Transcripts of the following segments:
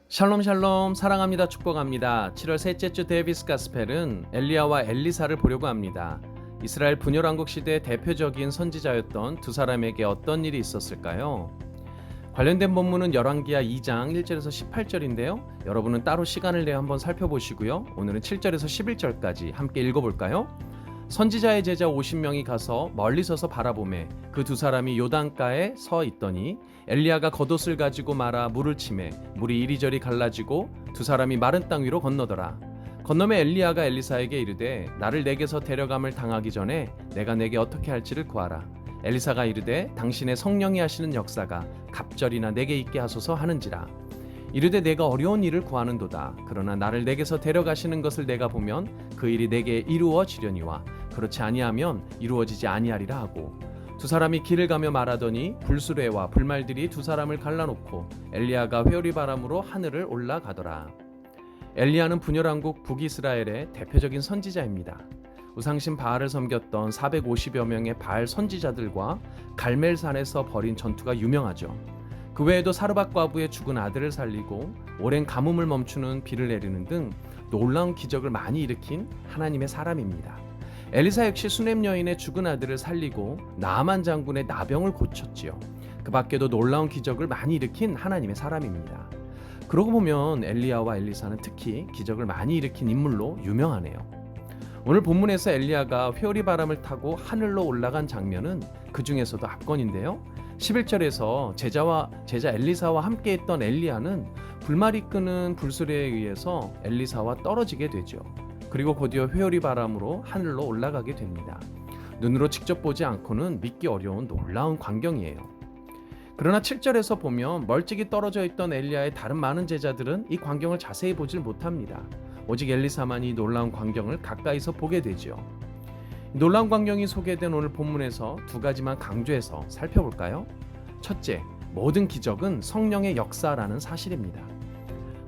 샬롬 샬롬 사랑합니다 축복합니다. 7월 셋째 주 데이비스 가스펠은 엘리야와 엘리사를 보려고 합니다. 이스라엘 분열왕국 시대의 대표적인 선지자였던 두 사람에게 어떤 일이 있었을까요? 관련된 본문은 열왕기하 2장 1절에서 18절인데요. 여러분은 따로 시간을 내어 한번 살펴보시고요. 오늘은 7절에서 11절까지 함께 읽어볼까요? 선지자의 제자 50명이 가서 멀리 서서 바라보매 그 두 사람이 요단가에 서 있더니 엘리야가 겉옷을 가지고 말아 물을 치매 물이 이리저리 갈라지고 두 사람이 마른 땅 위로 건너더라. 건너매 엘리야가 엘리사에게 이르되 나를 내게서 데려감을 당하기 전에 내가 내게 어떻게 할지를 구하라. 엘리사가 이르되 당신의 성령이 하시는 역사가 갑절이나 내게 있게 하소서 하는지라. 이르되 내가 어려운 일을 구하는도다. 그러나 나를 내게서 데려가시는 것을 내가 보면 그 일이 내게 이루어지려니와 그렇지 아니하면 이루어지지 아니하리라 하고 두 사람이 길을 가며 말하더니 불수레와 불말들이 두 사람을 갈라놓고 엘리야가 회오리바람으로 하늘을 올라가더라. 엘리야는 분열왕국 북이스라엘의 대표적인 선지자입니다. 우상신 바알을 섬겼던 450여 명의 바알 선지자들과 갈멜산에서 벌인 전투가 유명하죠. 그 외에도 사르밧 과부의 죽은 아들을 살리고 오랜 가뭄을 멈추는 비를 내리는 등 놀라운 기적을 많이 일으킨 하나님의 사람입니다. 엘리사 역시 수넴 여인의 죽은 아들을 살리고 나아만 장군의 나병을 고쳤지요. 그 밖에도 놀라운 기적을 많이 일으킨 하나님의 사람입니다. 그러고 보면 엘리야와 엘리사는 특히 기적을 많이 일으킨 인물로 유명하네요. 오늘 본문에서 엘리야가 회오리바람을 타고 하늘로 올라간 장면은 그 중에서도 압권인데요. 11절에서 제자 엘리사와 함께 있던 엘리야는 불말이 끄는 불수레에 의해서 엘리사와 떨어지게 되죠. 그리고 곧이어 회오리바람으로 하늘로 올라가게 됩니다. 눈으로 직접 보지 않고는 믿기 어려운 놀라운 광경이에요. 그러나 7절에서 보면 멀찍이 떨어져 있던 엘리야의 다른 많은 제자들은 이 광경을 자세히 보질 못합니다. 오직 엘리사만 이 놀라운 광경을 가까이서 보게 되죠. 놀라운 광경이 소개된 오늘 본문에서 두 가지만 강조해서 살펴볼까요? 첫째, 모든 기적은 성령의 역사라는 사실입니다.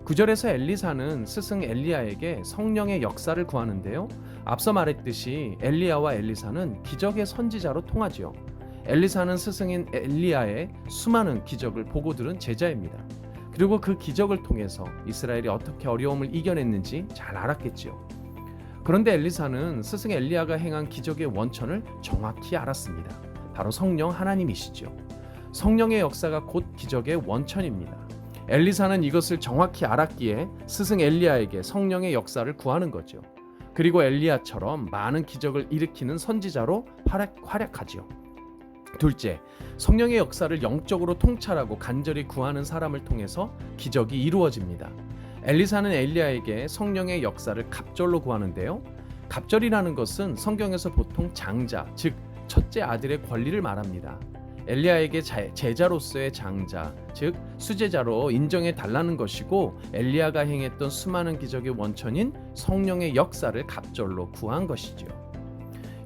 9절에서 엘리사는 스승 엘리야에게 성령의 역사를 구하는데요. 앞서 말했듯이 엘리야와 엘리사는 기적의 선지자로 통하지요. 엘리사는 스승인 엘리야의 수많은 기적을 보고 들은 제자입니다. 그리고 그 기적을 통해서 이스라엘이 어떻게 어려움을 이겨냈는지 잘 알았겠지요. 그런데 엘리사는 스승 엘리야가 행한 기적의 원천을 정확히 알았습니다. 바로 성령 하나님이시죠. 성령의 역사가 곧 기적의 원천입니다. 엘리사는 이것을 정확히 알았기에 스승 엘리야에게 성령의 역사를 구하는 거죠. 그리고 엘리야처럼 많은 기적을 일으키는 선지자로 활약하지요. 둘째, 성령의 역사를 영적으로 통찰하고 간절히 구하는 사람을 통해서 기적이 이루어집니다. 엘리사는 엘리야에게 성령의 역사를 갑절로 구하는데요. 갑절이라는 것은 성경에서 보통 장자, 즉 첫째 아들의 권리를 말합니다. 엘리야에게 제자로서의 장자, 즉 수제자로 인정해 달라는 것이고 엘리야가 행했던 수많은 기적의 원천인 성령의 역사를 갑절로 구한 것이죠.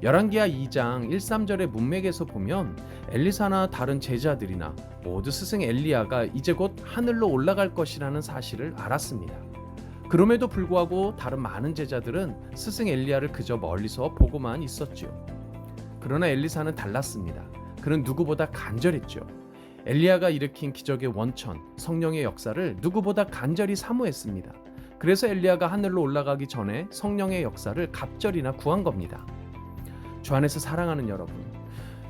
열왕기하 2장 1-3절의 문맥에서 보면 엘리사나 다른 제자들이나 모두 스승 엘리야가 이제 곧 하늘로 올라갈 것이라는 사실을 알았습니다. 그럼에도 불구하고 다른 많은 제자들은 스승 엘리야를 그저 멀리서 보고만 있었죠. 그러나 엘리사는 달랐습니다. 그는 누구보다 간절했죠. 엘리야가 일으킨 기적의 원천, 성령의 역사를 누구보다 간절히 사모했습니다. 그래서 엘리야가 하늘로 올라가기 전에 성령의 역사를 갑절이나 구한 겁니다. 주 안에서 사랑하는 여러분,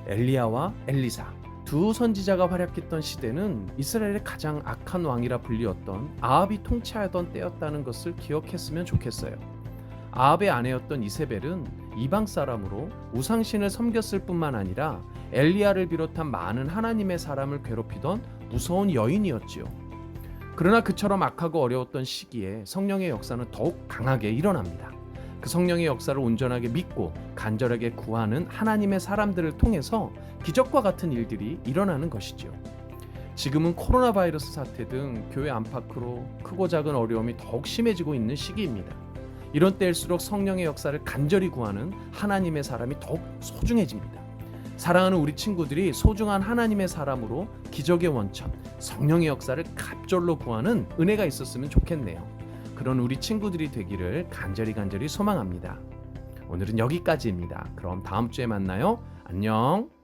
엘리야와 엘리사 두 선지자가 활약했던 시대는 이스라엘의 가장 악한 왕이라 불리웠던 아합이 통치하던 때였다는 것을 기억했으면 좋겠어요. 아합의 아내였던 이세벨은 이방 사람으로 우상신을 섬겼을 뿐만 아니라 엘리야를 비롯한 많은 하나님의 사람을 괴롭히던 무서운 여인이었지요. 그러나 그처럼 악하고 어려웠던 시기에 성령의 역사는 더욱 강하게 일어납니다. 그 성령의 역사를 온전하게 믿고 간절하게 구하는 하나님의 사람들을 통해서 기적과 같은 일들이 일어나는 것이죠. 지금은 코로나 바이러스 사태 등 교회 안팎으로 크고 작은 어려움이 더욱 심해지고 있는 시기입니다. 이런 때일수록 성령의 역사를 간절히 구하는 하나님의 사람이 더욱 소중해집니다. 사랑하는 우리 친구들이 소중한 하나님의 사람으로 기적의 원천, 성령의 역사를 갑절로 구하는 은혜가 있었으면 좋겠네요. 그런 우리 친구들이 되기를 간절히 소망합니다. 오늘은 여기까지입니다. 그럼 다음 주에 만나요. 안녕.